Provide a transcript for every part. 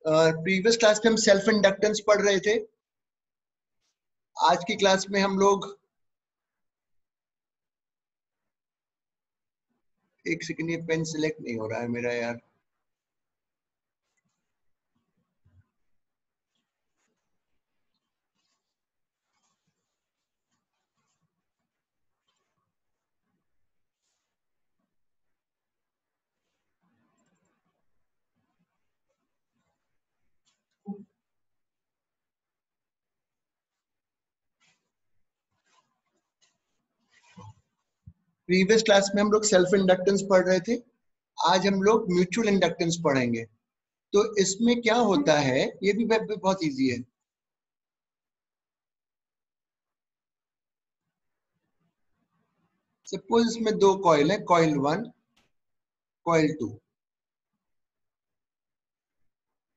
Previous class में हम self inductance पढ़ रहे थे। आज की क्लास में हम लोग, एक सेकंड, ये पेन सिलेक्ट नहीं हो रहा है मेरा यार। प्रीवियस क्लास में हम लोग सेल्फ इंडक्टेंस पढ़ रहे थे। आज हम लोग म्यूचुअल इंडक्टेंस पढ़ेंगे। तो इसमें क्या होता है, ये भी बहुत इजी है। सपोज इसमें दो कॉइल है, कॉइल 1, कॉइल 2।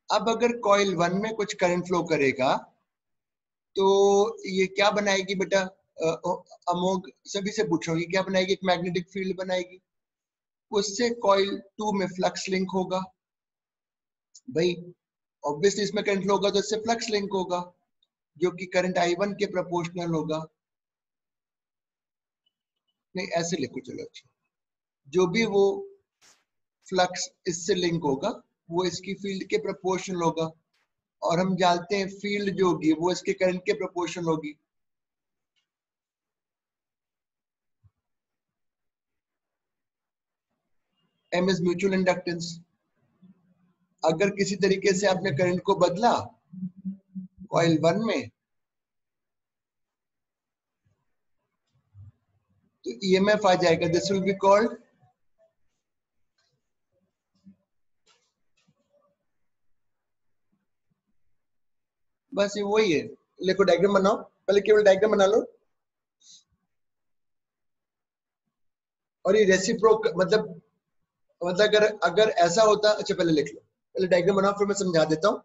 अब अगर कॉइल 1 में कुछ करंट फ्लो करेगा तो ये क्या बनाएगी बेटा? अमोघ सभी से पूछोगी, क्या बनाएगी? एक मैग्नेटिक फील्ड बनाएगी। उससे कॉइल 2 में फ्लक्स लिंक होगा। भाई ऑब्वियसली इसमें करंट फ्लो होगा तो इससे फ्लक्स लिंक होगा, जो कि करंट I1 के प्रोपोर्शनल होगा। नहीं, ऐसे लिखो, चलो अच्छा। जो भी वो फ्लक्स इससे लिंक होगा वो इसकी फील्ड के प्रोपोर्शनल होगा, और हम जानते हैं फील्ड जो होगी वो इसके करंट के प्रोपोर्शनल होगी। M is mutual inductance. अगर किसी तरीके से आपने करंट को बदला कॉइल 1 में, तो EMF आ जाएगा। दिस विल बी कॉल्ड, बस ये वही है। लिखो, डायग्राम बनाओ, पहले केवल डायग्राम बना लो। और ये रेसिप्रोक मतलब अगर अगर ऐसा होता, अच्छा पहले लिख लो, पहले डायग्राम बनाओ, फिर मैं समझा देता हूँ।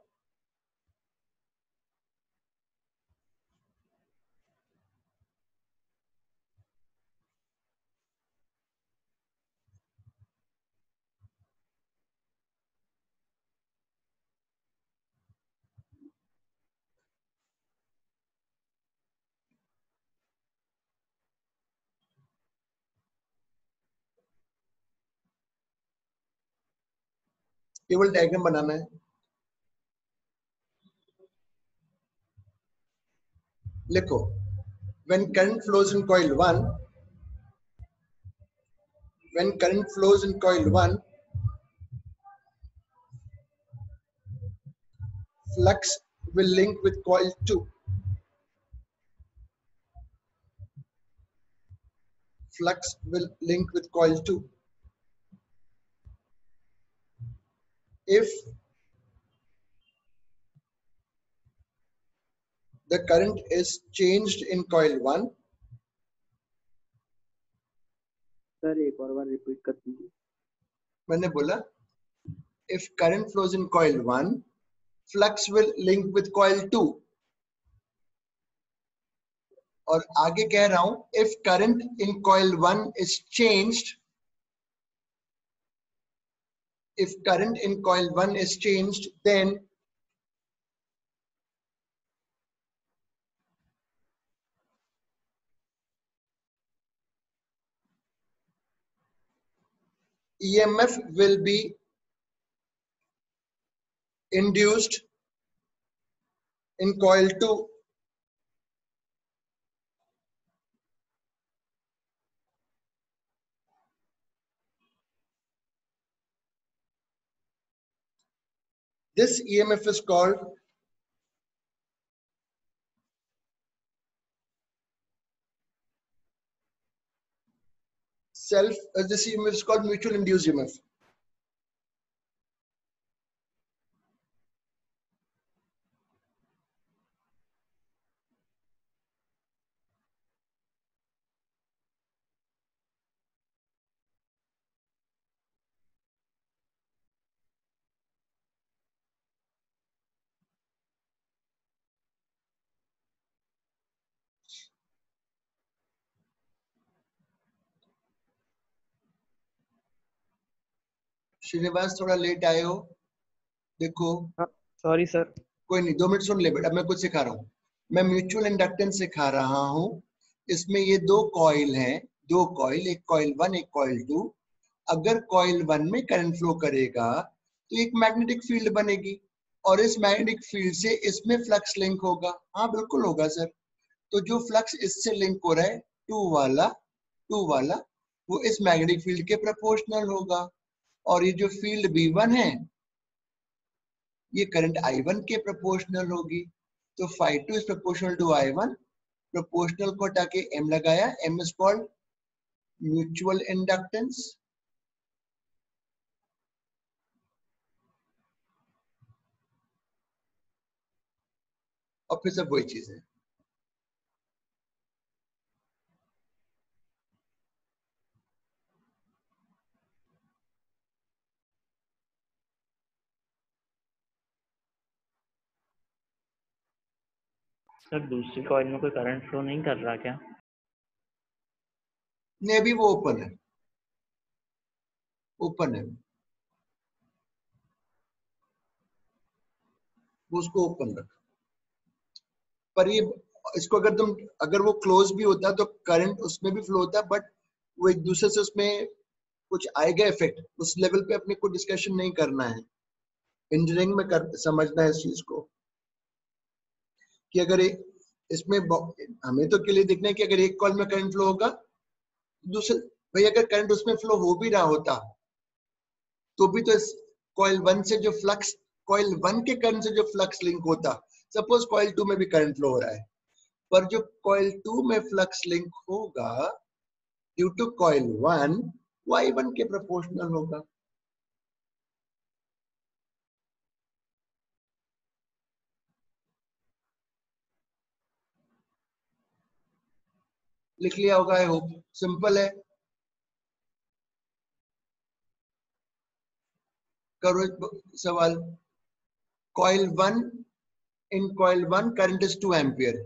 केवल डायग्राम बनाना है। लिखो, when current flows in coil 1, when current flows in coil 1, flux will link with coil 2. Flux will link with coil 2. If the current is changed in coil 1, sir एक और बार रिपीट कर दीजिए। मैंने बोला if current flows in coil 1, flux will link with coil 2. और आगे कह रहा हूं if current in coil 1 is changed, if current in coil 1 is changed, then EMF will be induced in coil 2. This EMF is called this EMF is called mutual induced EMF. Srinivas थोड़ा late आए हो, देखो। हाँ sorry sir. कोई नहीं, 2 minute सुन ले बेटा, मैं कुछ सिखा रहा हूँ। मैं म्यूचुअल इंडक्टेंस सिखा रहा हूँ। इसमें ये दो कॉइल हैं, दो कॉइल, एक कॉइल 1 एक कॉइल 2। अगर कॉइल 1 में करंट फ्लो करेगा तो एक मैग्नेटिक फील्ड बनेगी, और इस मैग्नेटिक फील्ड से इसमें फ्लक्स लिंक होगा। हाँ बिल्कुल होगा सर। तो जो फ्लक्स इससे लिंक हो रहा है, टू वाला वो इस मैग्नेटिक फील्ड के प्रोपोर्शनल होगा। और ये जो फील्ड B1 है, ये करंट I1 के प्रोपोर्शनल होगी। तो phi2 is proportional to I1। Proportional को हटा के M लगाया, M is called mutual inductance. और फिर सब वही चीज है। सर दूसरी कॉइल में कोई करंट फ्लो नहीं कर रहा क्या? नहीं, अभी वो ओपन है, ओपन है, वो उसको ओपन रख। पर ये, इसको अगर वो क्लोज भी होता तो करंट उसमें भी फ्लो होता, बट वो एक दूसरे से उसमें कुछ आएगा इफेक्ट, उस लेवल पे अपने को डिस्कशन नहीं करना है। इंजीनियरिंग में समझना है इस चीज को, कि अगर इसमें हमें तो के लिए देखना है कि अगर एक कॉइल में करंट फ्लो होगा, दूसरे, भाई अगर करंट उसमें फ्लो हो भी रहा होता तो भी तो इस कॉइल 1 से जो फ्लक्स, कॉइल 1 के करंट से जो फ्लक्स लिंक होता, सपोज कॉइल 2 में भी करंट फ्लो हो रहा है, पर जो कॉइल 2 में फ्लक्स लिंक होगा ड्यू टू कॉइल 1, वो I1 के प्रोपोर्शनल होगा। लिख लिया होगा, आई होप। सिंपल है, करो सवाल। Coil 1, in coil 1 current is 2 ampere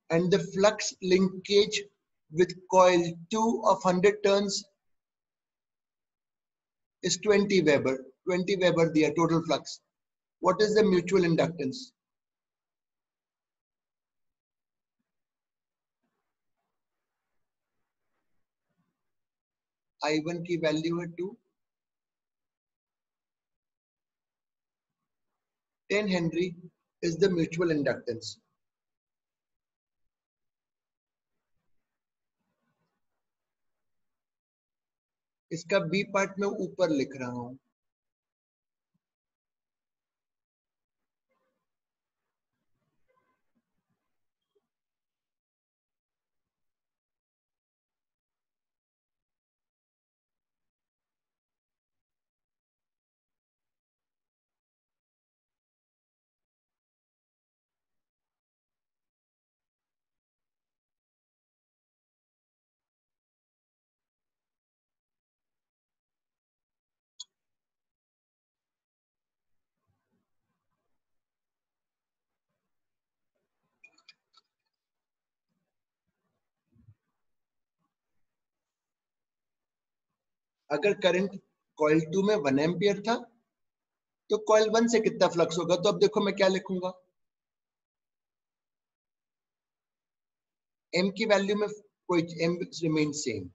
and the flux linkage with coil 2 of 100 turns is 20 Weber. 20 Weber the total flux. What is the mutual inductance? I1 की value है 2, 10 Henry is the mutual inductance. इसका B part में ऊपर लिख रहा हूं। अगर current coil 2 में 1 एम्पियर था तो कॉइल 1 से कितना फ्लक्स होगा? तो अब देखो मैं क्या लिखूंगा, m की वैल्यू में कोई m रिमेन सेम,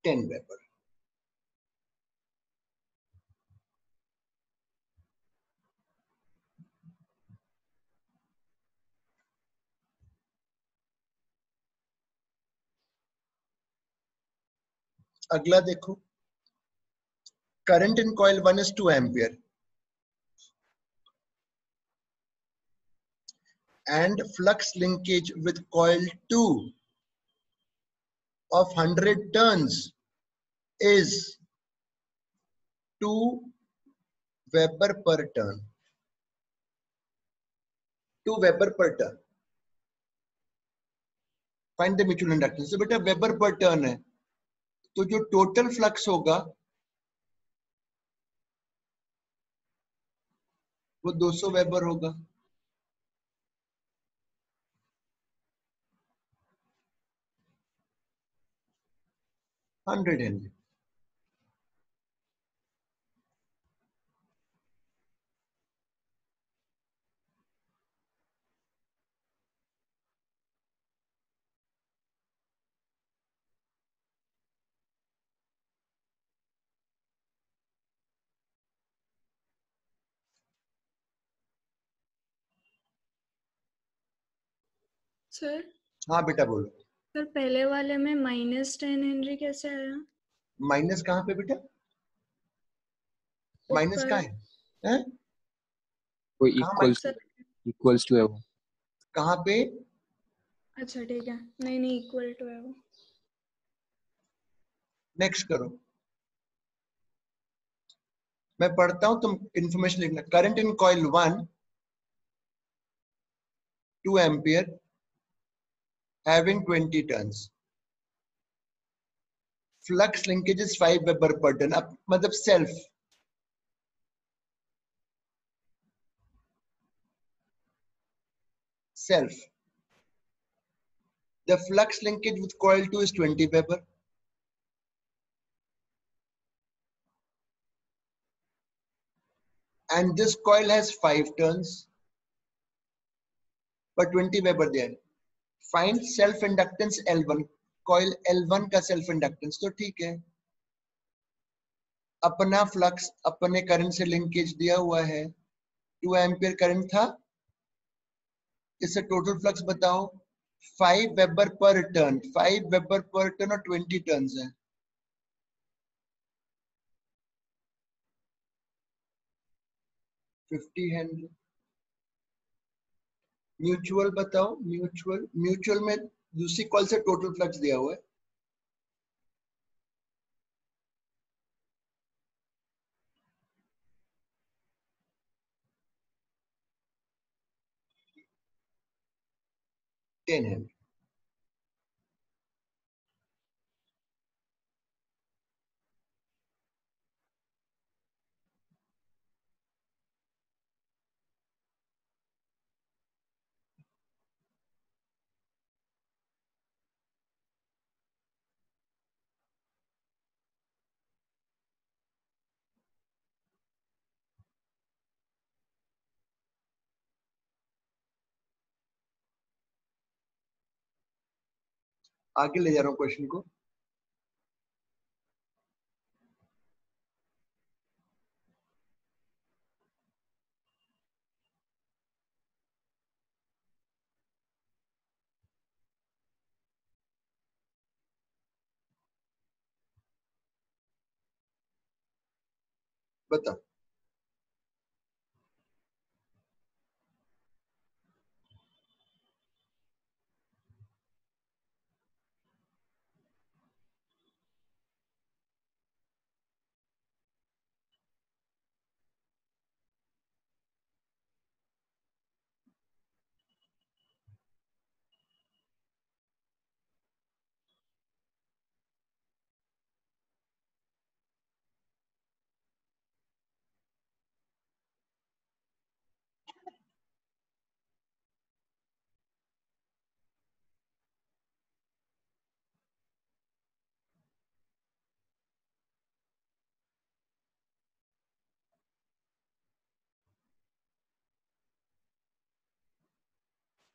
10 वेबर। अगला देखो, current in coil 1 is 2 ampere and flux linkage with coil 2 of 100 turns is 2 Weber per turn. 2 Weber per turn. Find the mutual inductance. तो बेटा Weber per turn है, तो जो total flux होगा वो 200 weber होगा। 100 हेनरी। सर हाँ बेटा बोलो। सर पहले वाले में -10 हेनरी कैसे आया? माइनस कहाँ पे बेटा? माइनस ऊपर कहाँ है? हैं? वो कहाँ माइनस? सर। इक्वल्स टू है वो। कहाँ पे? अच्छा ठीक है, नहीं इक्वल टू है वो। नेक्स्ट करो। मैं पढ़ता हूं, तुम इंफॉर्मेशन लिखना। Current in coil 1 2 ampere having 20 turns, flux linkage is 5 Weber per turn। अब मतलब self the flux linkage with coil 2 is 20 Weber, and this coil has 5 turns but 20 Weber there। Find self inductance L1। coil L1 का self inductance तो ठीक है, अपना flux अपने current से linkage दिया हुआ है, 2 एम्पियर करंट था, इससे टोटल फ्लक्स बताओ। 5 वेबर पर टर्न, 5 वेबर पर टर्न और 20 टर्न्स है। Fifty Henry. म्यूचुअल बताओ। म्यूचुअल में दूसरी कॉल से टोटल फ्लक्स दिया हुआ है। Ten Henry. आगे ले जा रहा हूँ क्वेश्चन को। बताओ।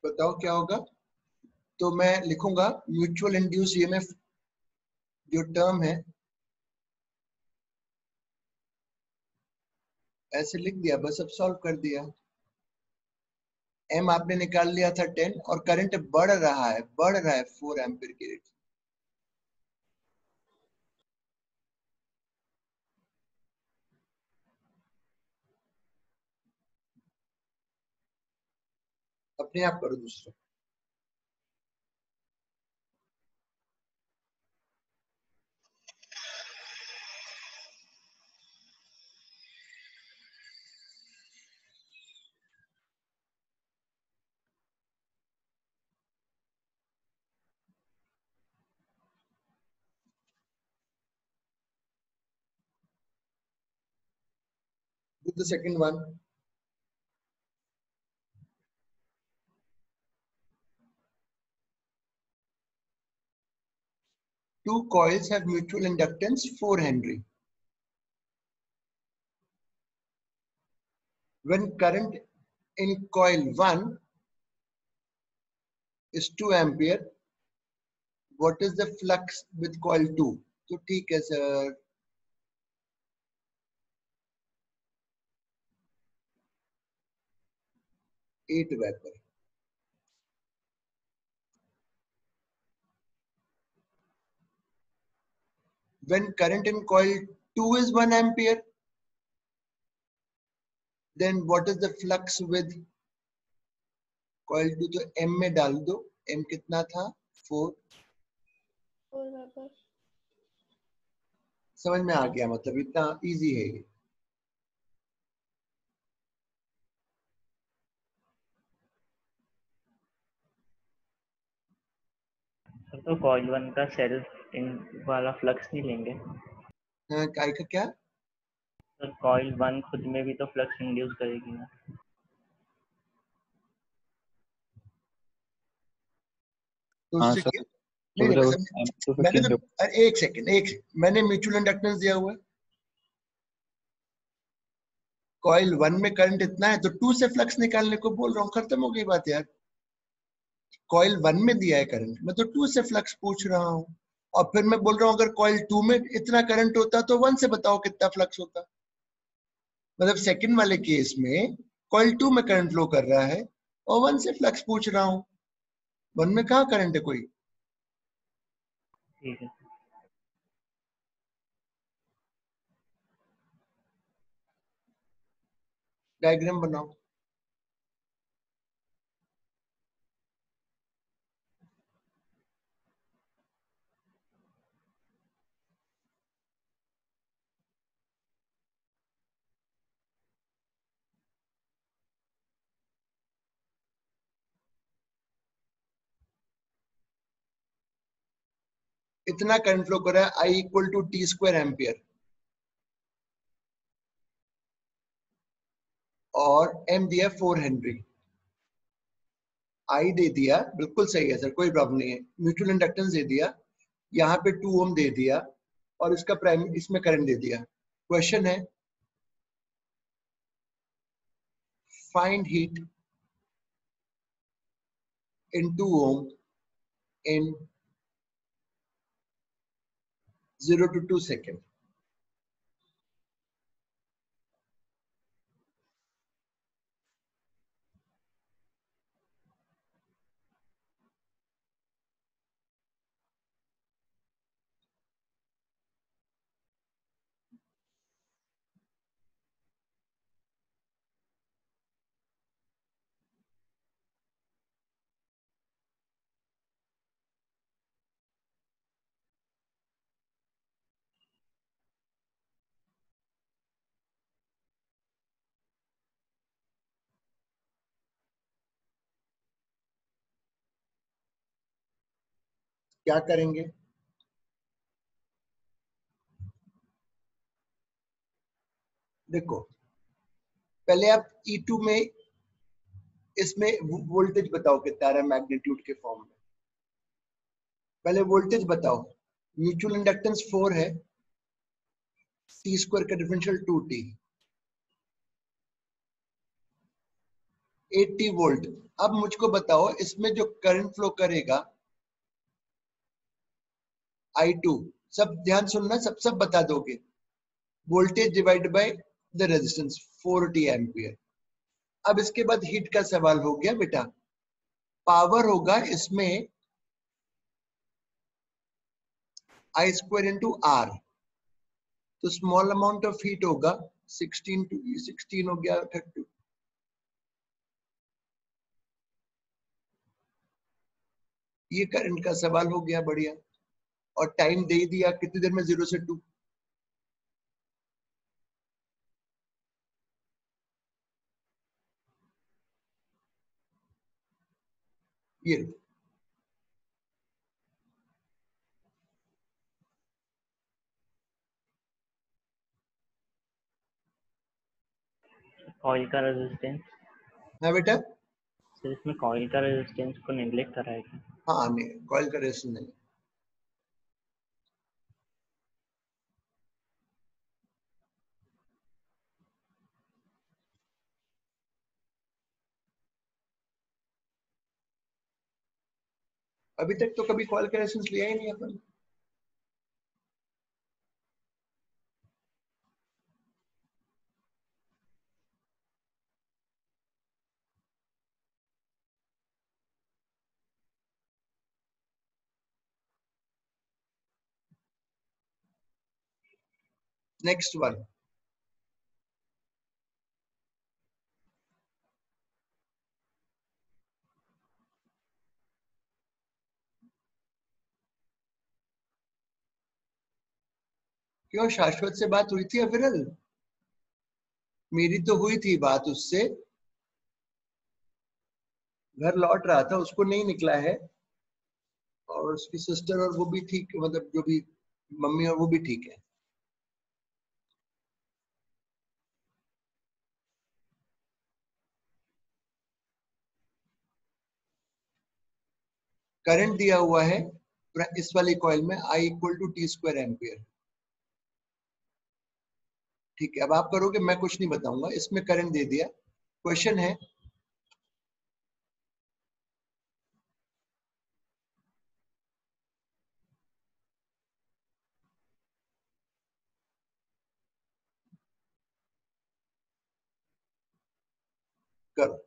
बताओ क्या होगा। तो मैं लिखूंगा म्यूचुअल इंड्यूस ईएमएफ जो टर्म है, ऐसे लिख दिया, बस अब सॉल्व कर दिया। एम आपने निकाल लिया था 10 और करंट बढ़ रहा है 4 एम्पीयर की रेट। अपने आप करो दूसरा। Do the second one। two coils have mutual inductance 4 Henry. When current in coil 1 is 2 ampere, what is the flux with coil 2? तो ठीक है sir, 8 weber. When current in coil 2 is 1 ampere, then what is the flux with coil 2? तो m में डाल दो, m कितना था? 4. 4 weber. समझ में आ गया, मतलब इतना इजी है ये. सर तो कॉइल 1 का सेल्फ इन वाला फ्लक्स नहीं लेंगे? काय का क्या? सर कॉइल 1 खुद में भी तो फ्लक्स इंड्यूस करेगी ना. तो हाँ उससे सर, क्या? तो नहीं मतलब मतलब मैंने तो, अरे एक सेकंड, मैंने म्यूचुअल इंडक्टेंस दिया हुआ है. कॉइल 1 में करंट इतना है तो 2 से फ्लक्स निकालने को बोल रहा हूँ, खत्म हो गई बात यार. कॉइल 1 में दिया है करंट, मैं तो 2 से फ्लक्स पूछ रहा हूँ. और फिर मैं बोल रहा हूँ अगर कॉइल 2 में इतना करंट होता तो 1 से बताओ कितना फ्लक्स होता. मतलब सेकंड वाले केस में कॉइल 2 में करंट फ्लो कर रहा है और 1 से फ्लक्स पूछ रहा हूँ. 1 में कहाँ करंट है कोई? ठीक है. डायग्राम बनाओ. इतना करंट फ्लो कर रहा है, I equal to T square ampere, और m दिया 4 हेनरी. I दे दिया, बिल्कुल सही है सर, कोई प्रॉब्लम नहीं है. म्यूचुअल इंडक्टेंस दे दिया, यहाँ पे 2 ओम दे दिया, और इसका प्राइम इसमें करंट दे दिया. क्वेश्चन है find heat in 2 ohm in 0 to 2 second. क्या करेंगे? देखो, पहले आप E2 में इसमें वोल्टेज बताओ कितना आ रहा है मैग्नीट्यूड के फॉर्म में. पहले वोल्टेज बताओ. म्यूचुअल इंडक्टेंस 4 है, टी स्क्वायर का डिफरेंशियल 2t, 80 वोल्ट. अब मुझको बताओ इसमें जो करंट फ्लो करेगा I2, सब ध्यान सुनना, सब बता दोगे. Voltage divide by the resistance 4t ampere. अब इसके बाद हीट का सवाल हो गया बेटा. पावर होगा इसमें I स्क्वायर इंटू आर, तो स्मॉल अमाउंट ऑफ हीट होगा 16 टू 16 हो गया 30. ये करंट का सवाल हो गया, बढ़िया. और टाइम दे दिया कितनी देर में 0 से 2. ये कॉइल का रेजिस्टेंस. हाँ बेटा. सर इसमें कॉइल का रेजिस्टेंस को नेग्लेक्ट करा है क्या? हाँ नहीं, कॉइल का रेजिस्टेंस नहीं. अभी तक तो कभी कॉइल का रेजिस्टेंस लिया ही नहीं अपन। नेक्स्ट वन, क्यों शाश्वत से बात हुई थी अविरल? मेरी तो हुई थी बात उससे, घर लौट रहा था, उसको नहीं निकला है, और उसकी सिस्टर और वो भी ठीक, मतलब जो भी मम्मी और वो भी ठीक है। करंट दिया हुआ है इस वाली कॉइल में I equal to T square ampere. ठीक है, अब आप करोगे, मैं कुछ नहीं बताऊंगा। इसमें करंट दे दिया, क्वेश्चन है करो।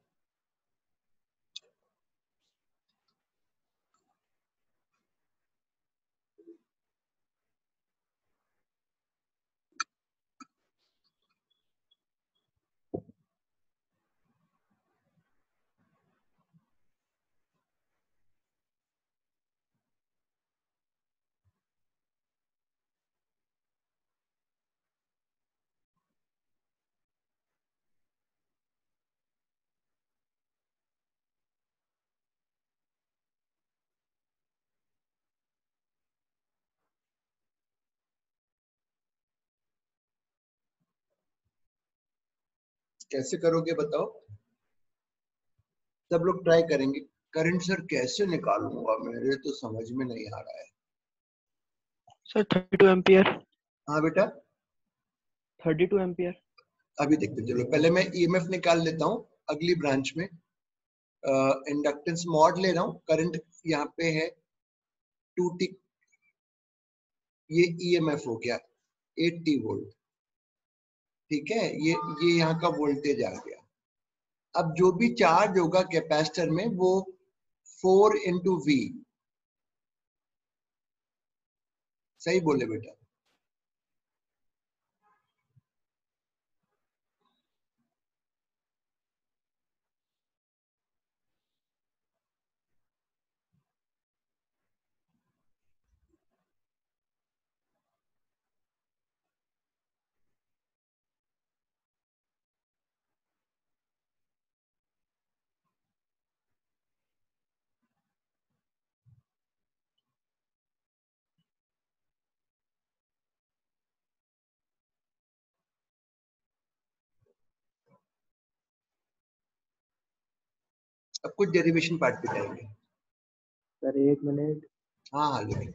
कैसे करोगे बताओ? सब लोग ट्राई करेंगे। करंट सर कैसे निकालूंगा, मेरे तो समझ में नहीं आ रहा है। Sir 32 ampere. हाँ बेटा, 32 एम्पियर। अभी देखते हैं। चलो पहले मैं ईएमएफ निकाल लेता हूँ अगली ब्रांच में। इंडक्टेंस मॉड ले रहा हूँ, करंट यहाँ पे है 2t, ये ईएमएफ हो गया 80 वोल्ट। ठीक है, ये यहाँ का वोल्टेज आ गया। अब जो भी चार्ज होगा कैपेसिटर में वो 4 इंटू वी। सही बोले बेटा? अब कुछ डेरिवेशन पार्ट पे जाएंगे। Sir 1 minute. हाँ हाँ लेकिन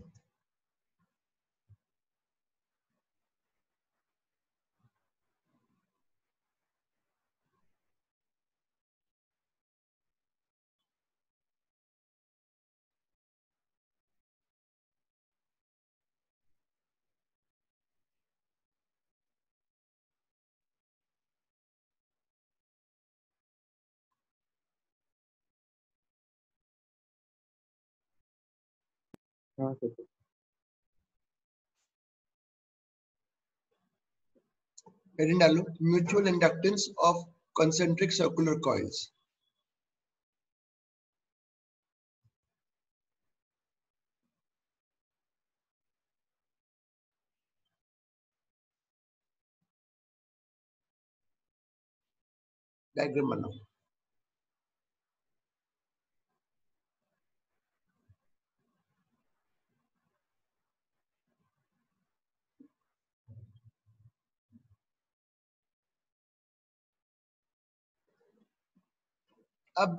हाँ सर। हेडिंग डालो, mutual inductance of concentric circular coils। Diagram बनाओ। अब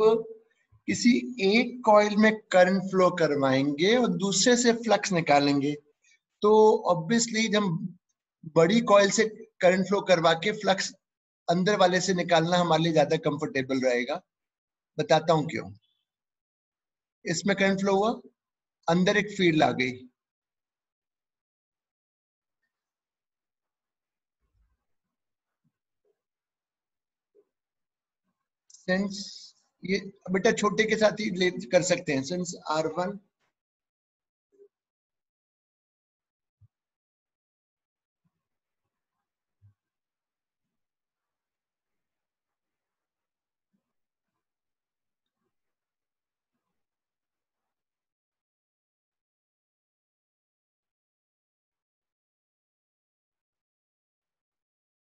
किसी एक कॉइल में करंट फ्लो करवाएंगे और दूसरे से फ्लक्स निकालेंगे, तो ऑब्वियसली जब बड़ी कॉइल से करंट फ्लो करवा के फ्लक्स अंदर वाले से निकालना हमारे लिए ज्यादा कंफर्टेबल रहेगा। बताता हूं क्यों। इसमें करंट फ्लो हुआ, अंदर एक फील्ड आ गई। सिंस ये बेटा छोटे के साथ ही कर सकते हैं। सिंस R1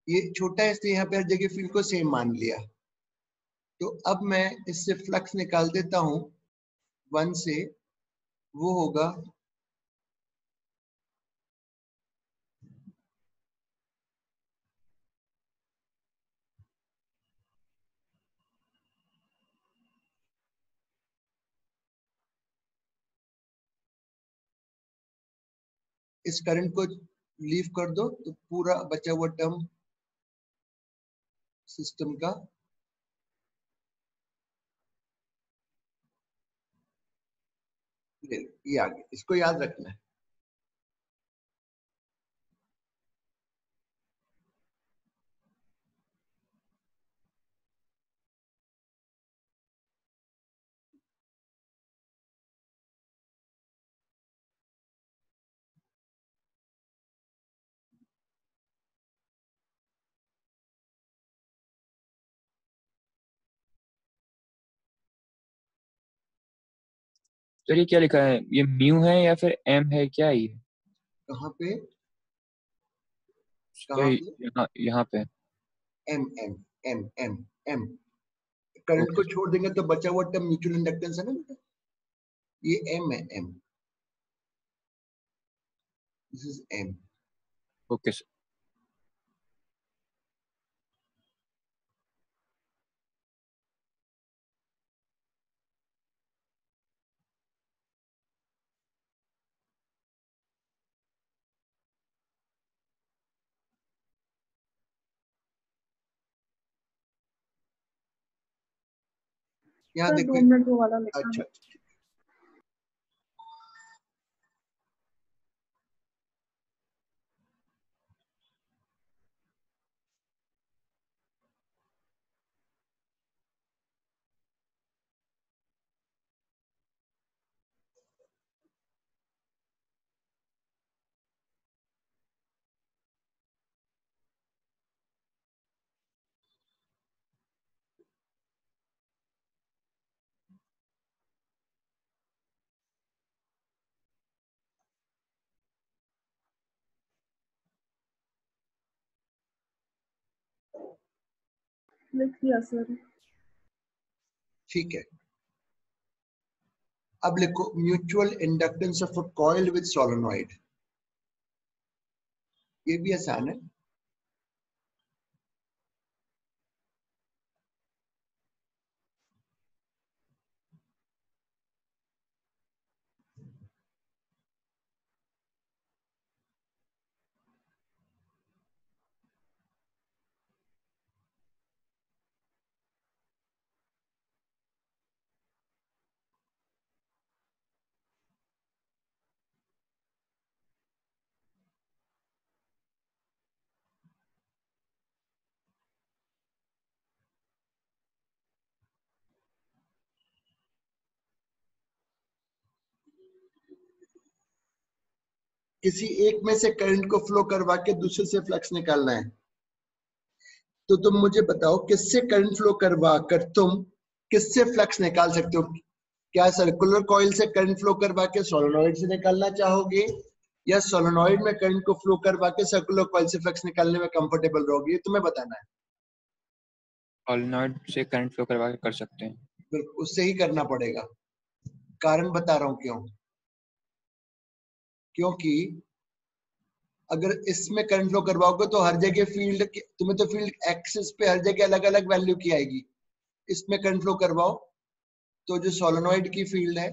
ये छोटा है इसलिए यहाँ पे हर जगह फील्ड को सेम मान लिया। तो अब मैं इससे फ्लक्स निकाल देता हूं 1 से, वो होगा इस करंट को लीव कर दो तो पूरा बचा हुआ टर्म सिस्टम का ले लो। ये आ गया, इसको याद रखना है। सर ये क्या लिखा है, ये म्यू है या फिर एम है, क्या है ये? कहाँ पे? सर कहाँ पे? यहाँ यहाँ पे। M M M M M. Current okay को छोड़ देंगे तो बचा हुआ टर्म म्यूचुअल इंडक्टेंस है ना बेटा, ये एम है। M, this is M. Okay sir. यहाँ सर 2 देखो। मिनट वो वाला लिखा अच्छा है। अच्छा। लिख दिया सर। ठीक है, अब लिखो mutual inductance of a coil with solenoid. ये भी आसान है। किसी एक में से करंट को फ्लो करवा के दूसरे से फ्लक्स निकालना है। तो तुम मुझे बताओ किससे करंट फ्लो करवा कर तुम किससे फ्लक्स निकाल सकते हो? क्या सर्कुलर कॉइल से करंट फ्लो करवा के सोलेनॉइड से निकालना चाहोगे, या सोलेनॉइड में करंट को फ्लो करवा के सर्कुलर कॉइल से फ्लक्स निकालने में कंफर्टेबल रहोगे? ये तुम्हें बताना है। सोलेनॉइड से करंट फ्लो करवा के कर सकते हैं। बिल्कुल उससे ही करना पड़ेगा। कारण बता रहा हूं क्यों। क्योंकि अगर इसमें करंट फ्लो करवाओगे तो हर जगह फील्ड, तुम्हें तो फील्ड एक्सिस पे हर जगह अलग अलग वैल्यू की आएगी। इसमें करंट फ्लो करवाओ तो जो सोलेनॉइड की फील्ड है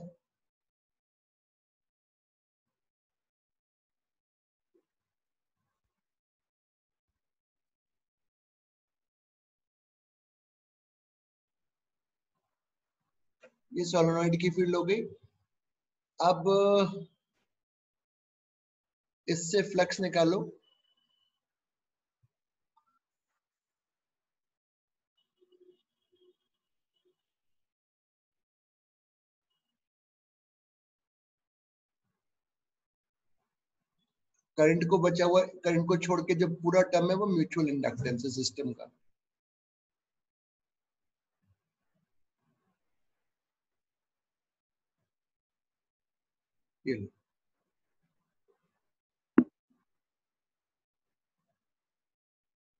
ये सोलेनॉइड की फील्ड हो गई। अब इससे फ्लक्स निकालो। करंट को बचा हुआ करंट को छोड़ के जो पूरा टर्म है वो म्यूचुअल इंडक्टेंस है सिस्टम का। ये लो।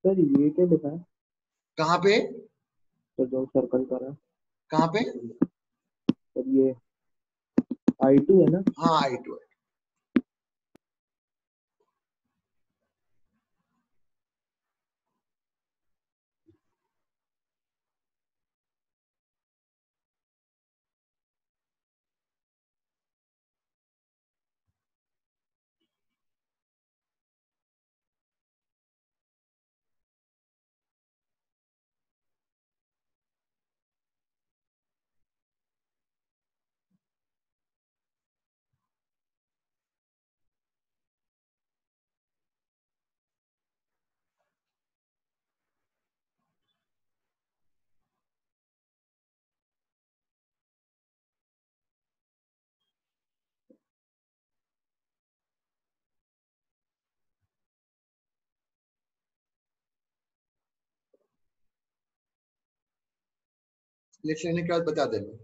सर ये क्या लिखा है? कहाँ पे? तो जो सर्कल कर रहा है कहाँ पे? सर, ये I2 है ना? हाँ I2 है। लिख लेने के बाद बता देना।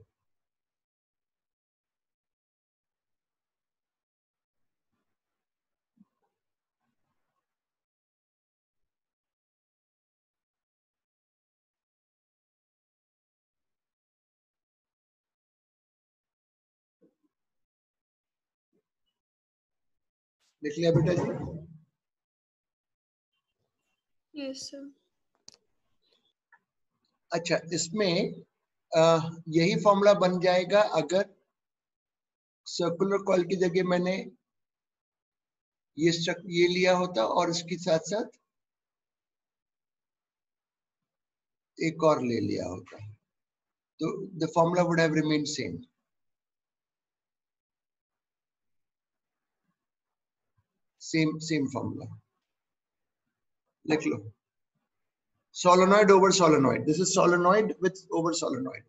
लिख लिया बेटा जी? Yes sir. अच्छा, इसमें यही फॉर्मूला बन जाएगा अगर सर्कुलर कॉइल की जगह मैंने ये लिया होता और इसके साथ साथ एक और ले लिया होता, तो the formula would have remained same. Same formula लिख लो। Solenoid over solenoid, this is solenoid with over solenoid.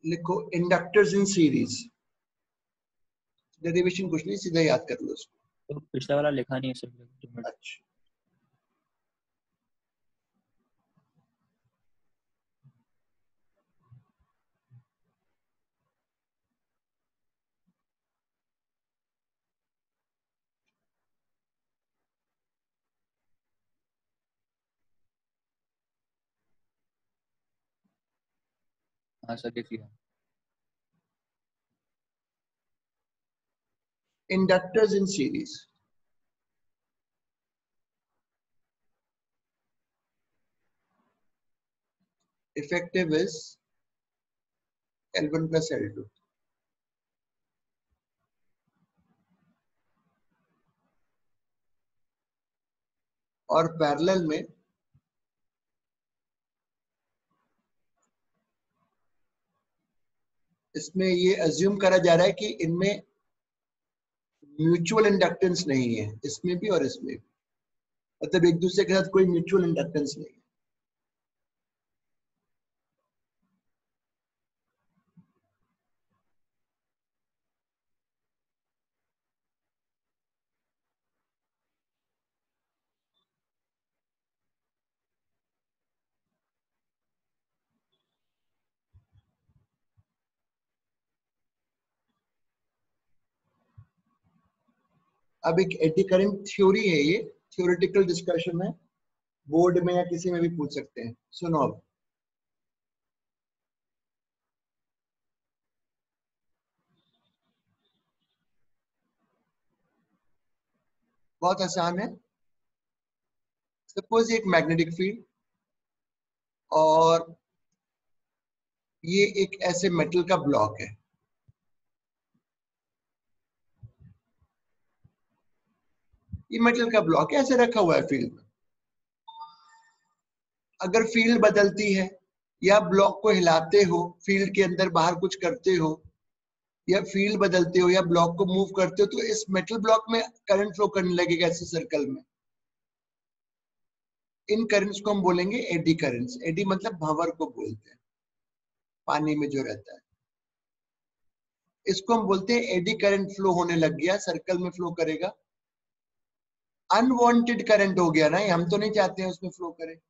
लिखो इंडक्टर्स इन सीरीज। डेरिवेशन कुछ नहीं, सीधा याद कर लो उसको। तो पिछला वाला लिखा नहीं है सर। अच्छा, हाँ सर लिख लिया। Inductors in series. Effective is L1 plus L2 और पैरेलल में इसमें ये अज्यूम करा जा रहा है कि इनमें म्यूचुअल इंडक्टेंस नहीं है, इसमें भी और इसमें भी, मतलब एक दूसरे के साथ कोई म्यूचुअल इंडक्टेंस नहीं है। अब एक एडी करंट थ्योरी है, ये थ्योरेटिकल डिस्कशन है, बोर्ड में या किसी में भी पूछ सकते हैं। सुनो अब, बहुत आसान है। सपोज एक मैग्नेटिक फील्ड और ये एक ऐसे मेटल का ब्लॉक है, ये मेटल का ब्लॉक ऐसे रखा हुआ है फील्ड में। अगर फील्ड बदलती है या ब्लॉक को हिलाते हो, फील्ड के अंदर बाहर कुछ करते हो या फील्ड बदलते हो या ब्लॉक को मूव करते हो, तो इस मेटल ब्लॉक में करंट फ्लो करने लगेगा ऐसे सर्कल में। इन करंट्स को हम बोलेंगे एडी करंट्स। एडी मतलब भंवर को बोलते हैं, पानी में जो रहता है। इसको हम बोलते हैं एडी करंट फ्लो होने लग गया, सर्कल में फ्लो करेगा। अनवांटेड करंट हो गया ना, ये हम तो नहीं चाहते हैं उसमें फ्लो करे।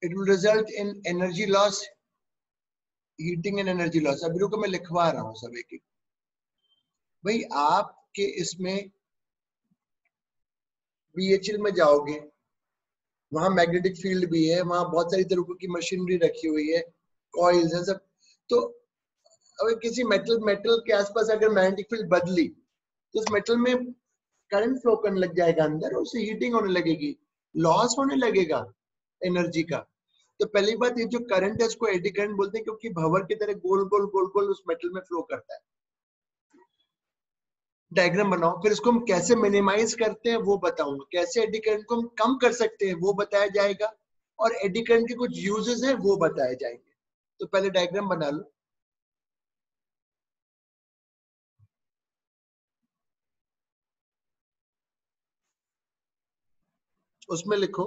It will result in energy loss, heating and energy loss। अभी रुको मैं लिखवा रहा हूँ सब एक एक। भाई आपके इसमें बीएचएल में जाओगे, वहां मैग्नेटिक फील्ड भी है, वहां बहुत सारी तरीकों की मशीनरी रखी हुई है, कॉइल्स है सब। तो अगर किसी मेटल के आसपास अगर मैग्नेटिक फील्ड बदली तो उस मेटल में करंट फ्लो करने लग जाएगा अंदर, और उससे हीटिंग होने लगेगी, लॉस होने लगेगा एनर्जी का। तो पहली बात, ये जो करंट है इसको एडी करंट बोलते हैं, क्योंकि भंवर की तरह गोल गोल गोल गोल उस मेटल में फ्लो करता है। डायग्राम बनाओ, फिर इसको हम कैसे मिनिमाइज करते हैं वो बताऊंगा, कैसे एडी करंट को हम कम कर सकते हैं वो बताया जाएगा, और एडी करंट के कुछ यूजेस हैं वो बताए जाएंगे। तो पहले डायग्राम बना लो। उसमें लिखो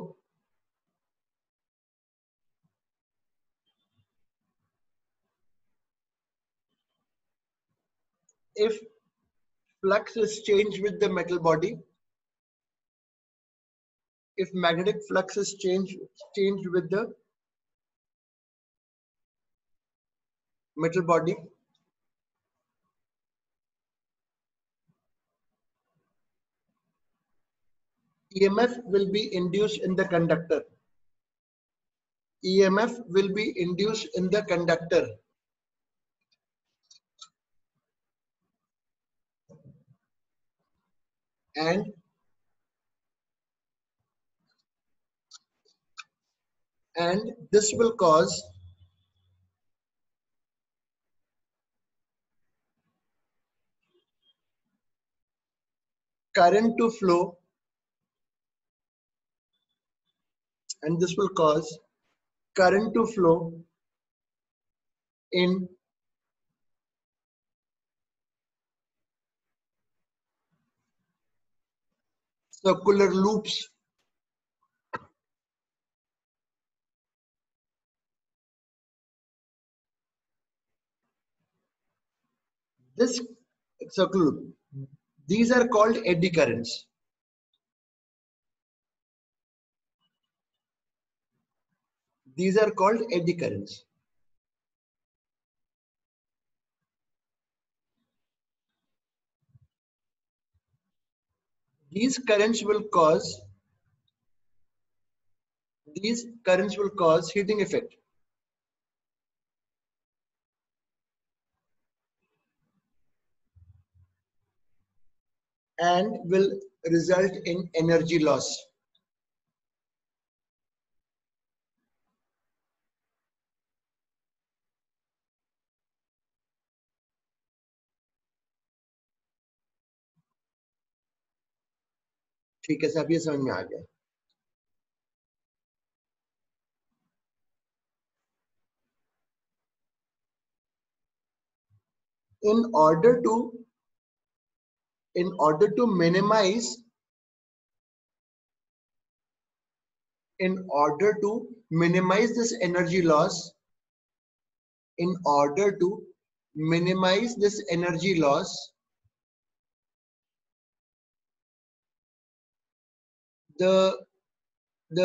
if flux is changed with the metal body, if magnetic flux is changed with the metal body, EMF will be induced in the conductor. EMF will be induced in the conductor. And this will cause current to flow, and this will cause current to flow in circular loops. This circular loop, these are called eddy currents. These are called eddy currents. These currents will cause heating effect. And will result in energy loss. ठीक है सब, ये समझ में आ गया। In order to minimize this energy loss, in order to minimize this energy loss, the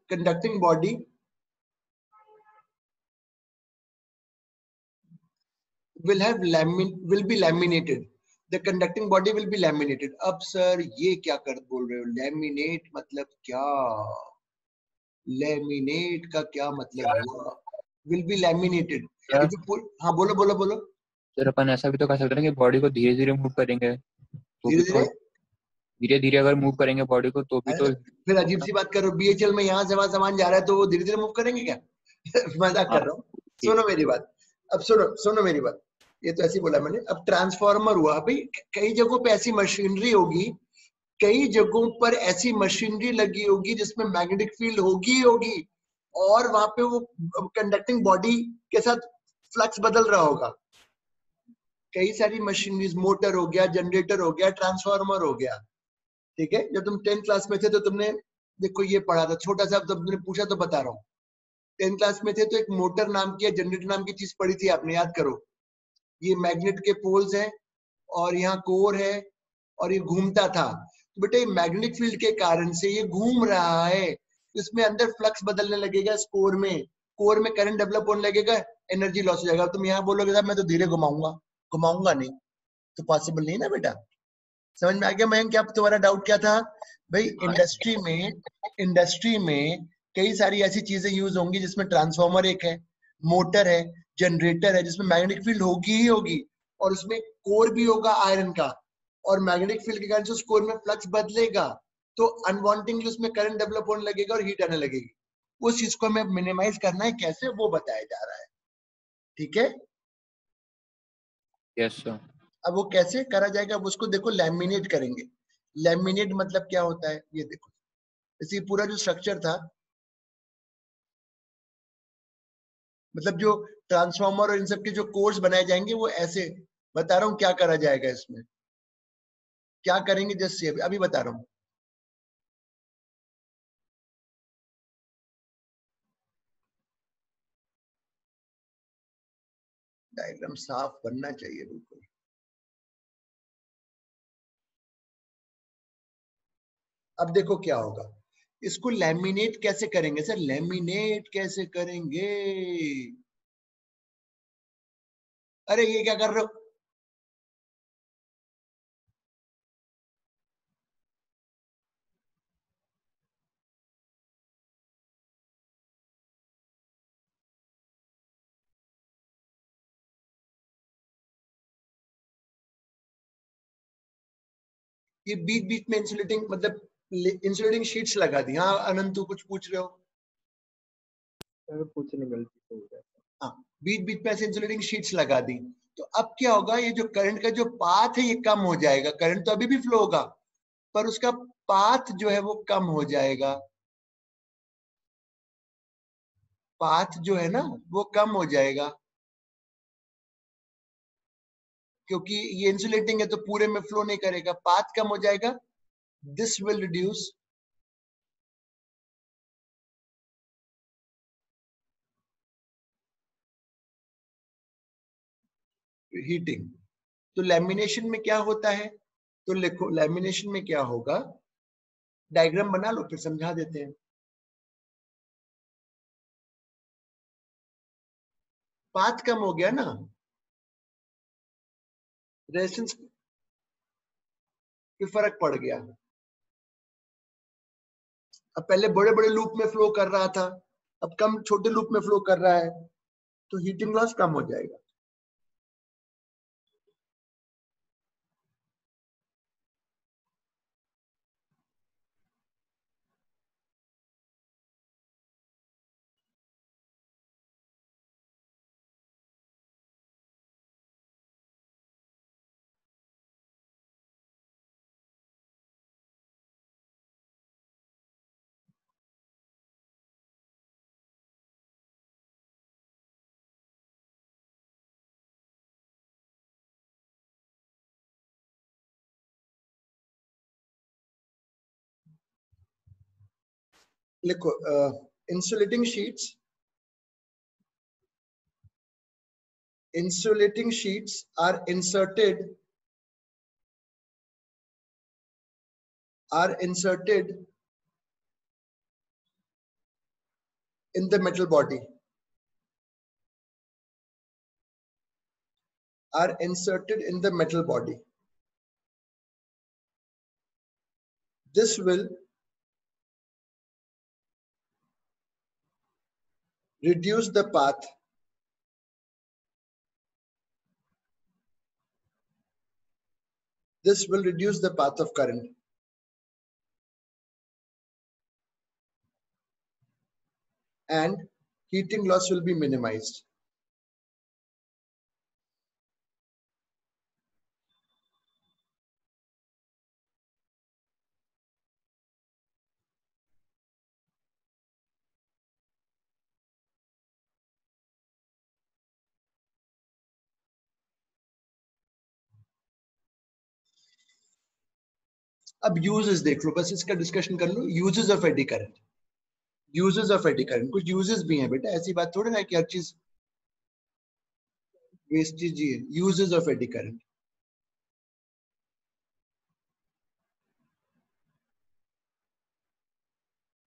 conducting body will be laminated. The conducting body will be laminated. अब sir ये क्या कर बोल रहे हो? लैमिनेट मतलब क्या? लैमिनेट का क्या मतलब हुआ? Will be laminated. क्या? हाँ बोलो बोलो बोलो. सर अपन ऐसा भी तो कर सकते हैं कि बॉडी को धीरे धीरे मूव करेंगे तो धीरे भी तो धीरे धीरे धीरे अगर मूव करेंगे बॉडी को तो भी तो फिर अजीब सी बात करो. बीएचएल में यहाँ से वहां सामान जा रहा है तो वो धीरे धीरे मूव करेंगे क्या? मजाक कर रहा हूँ. सुनो मेरी बात. अब सुनो मेरी बात. ये तो ऐसी बोला मैंने. अब ट्रांसफार्मर हुआ भाई. कई जगहों पे ऐसी मशीनरी होगी, कई जगहों पर ऐसी मशीनरी लगी होगी जिसमें मैग्नेटिक फील्ड होगी ही होगी, और वहां पे वो कंडक्टिंग बॉडी के साथ फ्लक्स बदल रहा होगा. कई सारी मशीनरीज, मोटर हो गया, जनरेटर हो गया, ट्रांसफार्मर हो गया. ठीक है. जब तुम 10th क्लास में थे तो तुमने देखो ये पढ़ा था. छोटा सा तुमने पूछा तो बता रहा हूँ. 10th क्लास में थे तो एक मोटर नाम की, जनरेटर नाम की चीज पढ़ी थी आपने, याद करो. ये मैग्नेट के पोल्स है और यहाँ कोर है और ये घूमता था. तो बेटा ये मैग्नेटिक फील्ड के कारण से ये घूम रहा है. इसमें अंदर फ्लक्स बदलने लगेगा. इस कोर में करंट डेवलप होने लगेगा, एनर्जी लॉस हो जाएगा. तुम यहाँ बोलोगे साहब मैं तो धीरे घुमाऊंगा नहीं, तो पॉसिबल नहीं ना बेटा. समझ में आ गया मयंक? क्या तुम्हारा डाउट क्या था भाई? इंडस्ट्री में कई सारी ऐसी चीजें यूज होंगी जिसमें ट्रांसफार्मर एक है, मोटर है, जनरेटर है, जिसमें मैग्नेटिक फील्ड होगी ही होगी, और उसमें कोर भी होगा आयरन का, और मैग्नेटिक फील्ड के कारण से उस कोर में फ्लक्स बदलेगा, तो अनवांटेडली उसमें करंट डेवलप होने लगेगा और हीट आने लगेगी. उस चीज को हमें मिनिमाइज करना है. कैसे? वो बताया जा रहा है. ठीक है. Yes sir. अब वो कैसे करा जाएगा? अब उसको देखो, लैमिनेट करेंगे. लैमिनेट मतलब क्या होता है? ये देखो, इसी पूरा जो स्ट्रक्चर था, मतलब जो ट्रांसफार्मर और इन सब के जो कोर्स बनाए जाएंगे वो ऐसे, बता रहा हूँ क्या करा जाएगा इसमें. क्या करेंगे जस्ट अभी बता रहा हूँ. डायग्राम साफ बनना चाहिए बिल्कुल. अब देखो क्या होगा. इसको लैमिनेट कैसे करेंगे सर? लैमिनेट कैसे करेंगे? अरे ये क्या कर रहे हो? ये बीच बीच में इंसुलेटिंग, मतलब इंसुलेटिंग शीट्स लगा दी. हाँ अनंत, तू कुछ पूछ रहे हो? कुछ नहीं गलती से हो गया. हाँ, बीच बीच में ऐसे इंसुलेटिंग शीट्स लगा दी. तो अब क्या होगा? ये जो करंट का जो पाथ है ये कम हो जाएगा. करंट तो अभी भी फ्लो होगा, पर उसका पाथ जो है वो कम हो जाएगा. पाथ जो है ना वो कम हो जाएगा, क्योंकि ये इंसुलेटिंग है तो पूरे में फ्लो नहीं करेगा. पाथ कम हो जाएगा. This will reduce heating. तो लैमिनेशन में क्या होता है? तो लिखो लैमिनेशन में क्या होगा. डायग्राम बना लो फिर समझा देते हैं. पाथ कम हो गया ना, रेजिस्टेंस पे फर्क पड़ गया. अब पहले बड़े बड़े लूप में फ्लो कर रहा था, अब कम छोटे लूप में फ्लो कर रहा है, तो हीटिंग लॉस कम हो जाएगा. लिखो insulating sheets insulating sheets are inserted in the metal body. Are inserted in the metal body. This will reduce the path of current and heating loss will be minimized. अब uses देख लो, बस इसका discussion कर लो. Uses of eddy current. कुछ uses भी हैं बेटा, ऐसी बात थोड़ी ना कि हर चीज वेस्टेज ही है. Uses of eddy current.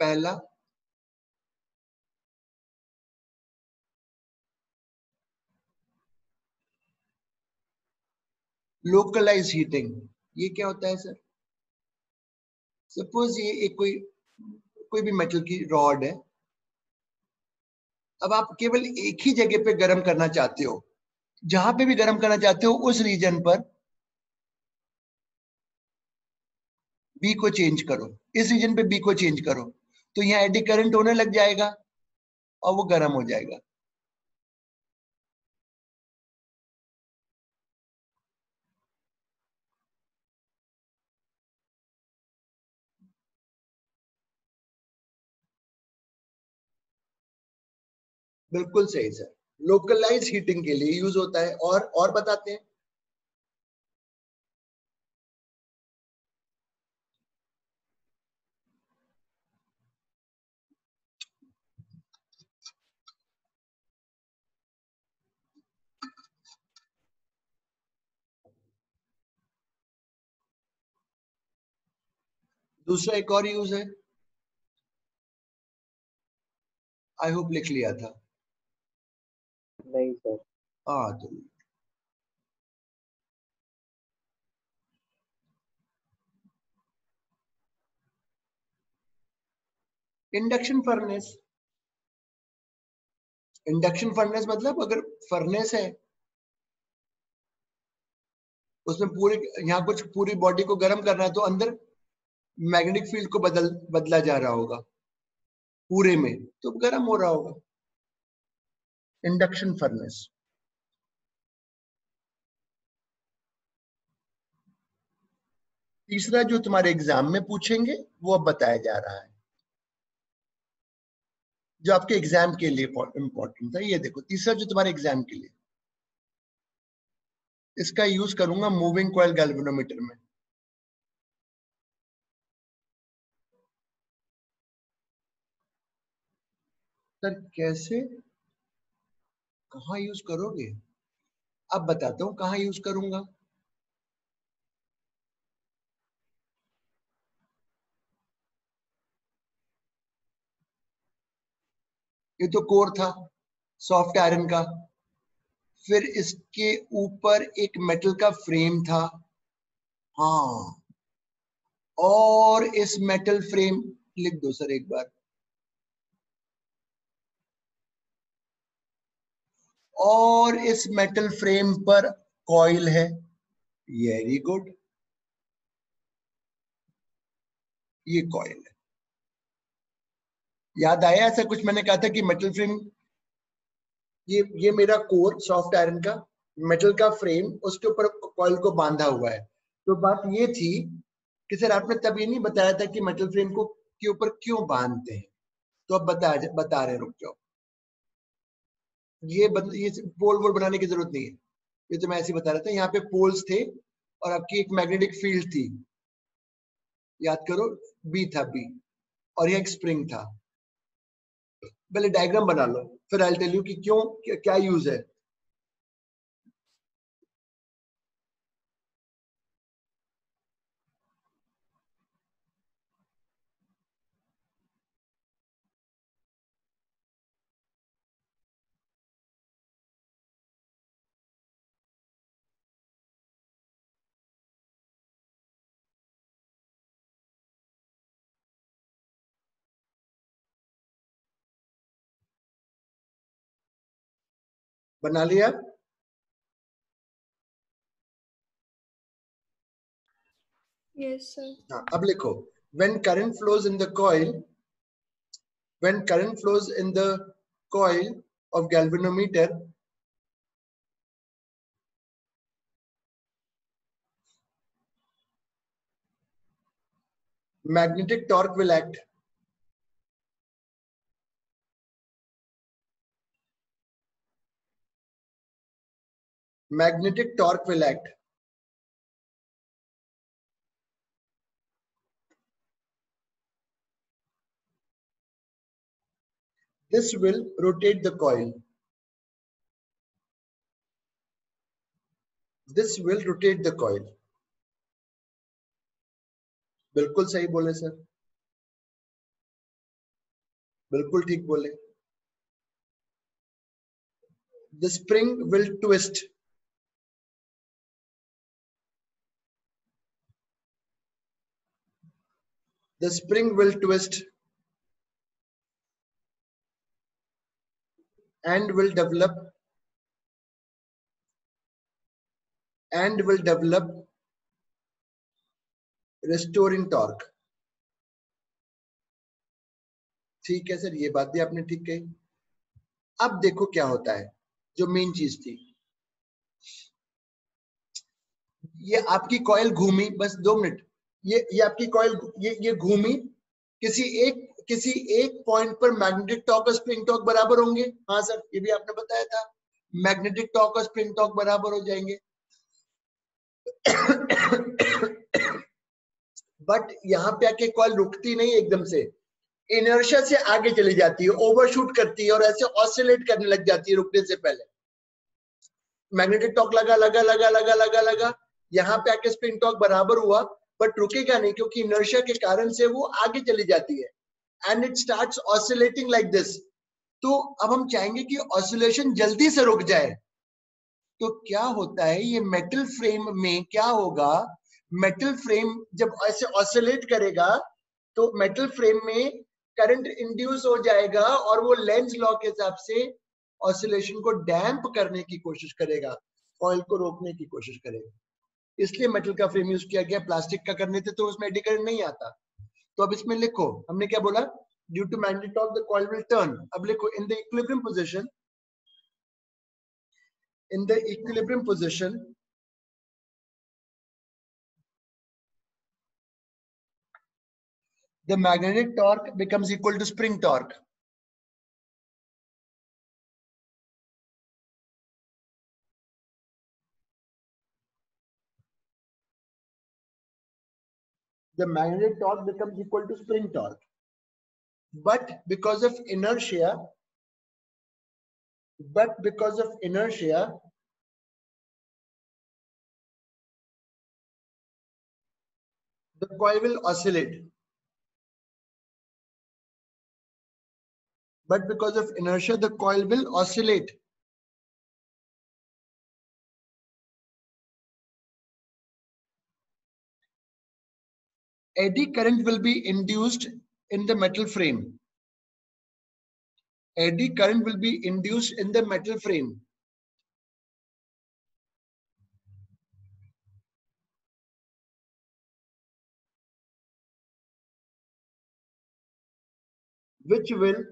पहला, लोकलाइज हीटिंग. ये क्या होता है सर? सपोज ये एक कोई भी मेटल की रॉड है. अब आप केवल एक ही जगह पे गर्म करना चाहते हो. जहां पे भी गर्म करना चाहते हो उस रीजन पर बी को चेंज करो. इस रीजन पे बी को चेंज करो तो यहाँ एडी करंट होने लग जाएगा और वो गर्म हो जाएगा. बिल्कुल सही सर. लोकलाइज हीटिंग के लिए यूज होता है. और बताते हैं. दूसरा एक और यूज है, आई होप लिख लिया था. नहीं सर. हाँ तो इंडक्शन फर्नेस. इंडक्शन फर्नेस मतलब अगर फर्नेस है उसमें यहाँ कुछ पूरी बॉडी को गर्म करना है तो अंदर मैग्नेटिक फील्ड को बदला जा रहा होगा पूरे में, तो गर्म हो रहा होगा. Induction furnace. तीसरा जो तुम्हारे एग्जाम में पूछेंगे वो अब बताया जा रहा है, जो आपके एग्जाम के लिए इंपॉर्टेंट है. ये देखो तीसरा जो तुम्हारे एग्जाम के लिए, इसका यूज करूंगा मूविंग कॉइल गैल्वेनोमीटर में. सर कैसे, कहाँ यूज करोगे? अब बताता हूँ कहाँ यूज करूंगा. ये तो कोर था सॉफ्ट आयरन का, फिर इसके ऊपर एक मेटल का फ्रेम था. हाँ, और इस मेटल फ्रेम, लिख दो सर एक बार, और इस मेटल फ्रेम पर कॉइल है. वेरी गुड, ये कॉइल है. याद आया ऐसा कुछ मैंने कहा था कि मेटल फ्रेम, ये मेरा कोर सॉफ्ट आयरन का, मेटल का फ्रेम, उसके ऊपर कॉइल को बांधा हुआ है. तो बात ये थी कि सर आपने तब ये नहीं बताया था कि मेटल फ्रेम को के ऊपर क्यों बांधते हैं. तो अब बता रहे, रुक जाओ. ये पोल वोल बनाने की जरूरत नहीं है, ये तो मैं ऐसे ही बता रहा था. यहाँ पे पोल्स थे और आपकी एक मैग्नेटिक फील्ड थी, याद करो, बी था बी, और यहाँ एक स्प्रिंग था. पहले डायग्राम बना लो फिर आई टेल यू कि क्यों क्या यूज है. बना लिया? Yes, sir. हाँ, अब लिखो when current flows in the coil, when current flows in the coil of galvanometer, magnetic torque will act. Magnetic torque will act. This will rotate the coil. This will rotate the coil. बिल्कुल सही बोले sir, बिल्कुल ठीक बोले. The spring will twist. The spring will twist and will develop restoring torque. ठीक है sir, ये बात भी आपने ठीक कही. अब देखो क्या होता है, जो मेन चीज थी, ये आपकी कॉइल घूमी, बस 2 मिनट, ये आपकी कॉइल ये घूमी, किसी एक पॉइंट पर मैग्नेटिक टॉर्क और स्प्रिंग टॉर्क बराबर होंगे. हाँ सर, ये भी आपने बताया था, मैग्नेटिक टॉर्क और स्प्रिंग टॉर्क बराबर हो जाएंगे. बट यहाँ पे आके कॉइल रुकती नहीं एकदम से, इनर्शिया से आगे चली जाती है, ओवरशूट करती है और ऐसे ऑसिलेट करने लग जाती है रुकने से पहले. मैग्नेटिक टॉर्क लगा, यहाँ पे आके स्प्रिंग टॉर्क बराबर हुआ, बट रुकेगा नहीं क्योंकि इनर्शिया के कारण से वो आगे चली जाती है. And it starts oscillating like this. तो अब हम चाहेंगे कि ऑसिलेशन जल्दी से रुक जाए. तो क्या होता है, ये मेटल फ्रेम में क्या होगा, मेटल फ्रेम जब ऐसे ऑसिलेट करेगा तो मेटल फ्रेम में करंट इंड्यूस हो जाएगा और वो लेंज लॉ के हिसाब से ऑसिलेशन को डैम्प करने की कोशिश करेगा, कॉइल को रोकने की कोशिश करेगा. इसलिए मेटल का फ्रेम यूज किया गया. प्लास्टिक का करने थे तो उसमें एडी करंट नहीं आता. तो अब इसमें लिखो, हमने क्या बोला, due to magnetic torque the coil will turn. अब लिखो in the equilibrium position, in the equilibrium position, the magnetic torque becomes equal to spring torque. The magnetic torque becomes equal to spring torque. But because of inertia, the coil will oscillate. But because of inertia, the coil will oscillate. Eddy current will be induced in the metal frame. Eddy current will be induced in the metal frame. Which will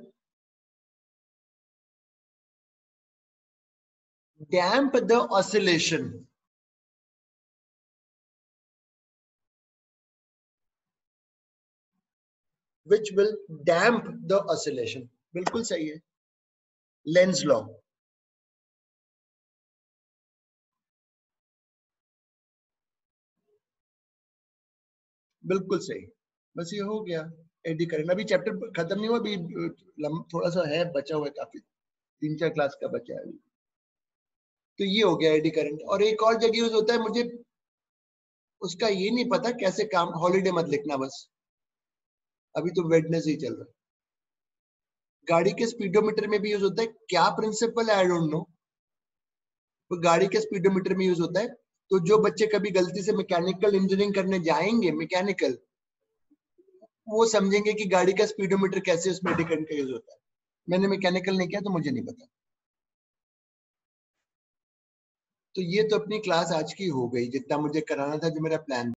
damp the oscillation. Which will damp the oscillation. बिल्कुल सही है, Lenz law. बिल्कुल सही. बस ये हो गया eddy current. अभी चैप्टर खत्म नहीं हुआ, अभी थोड़ा सा है बचा हुआ है, काफी 3-4 क्लास का बचा है. तो ये हो गया एडी करंट. और एक और जगह यूज होता है, मुझे उसका ये नहीं पता कैसे काम, हॉलीडे मत लिखना बस, अभी तो वेडनेसडे ही चल रहा है. गाड़ी के स्पीडोमीटर में भी यूज होता है. क्या प्रिंसिपल है आई डोंट नो, तो गाड़ी के स्पीडोमीटर में यूज होता है. तो जो बच्चे कभी गलती से मैकेनिकल इंजीनियरिंग करने जाएंगे, मैकेनिकल, वो समझेंगे कि गाड़ी का स्पीडोमीटर कैसे उसमें एडी करंट का यूज होता है. मैंने मैकेनिकल नहीं किया तो मुझे नहीं पता. तो ये तो अपनी क्लास आज की हो गई, जितना मुझे कराना था, जो मेरा प्लान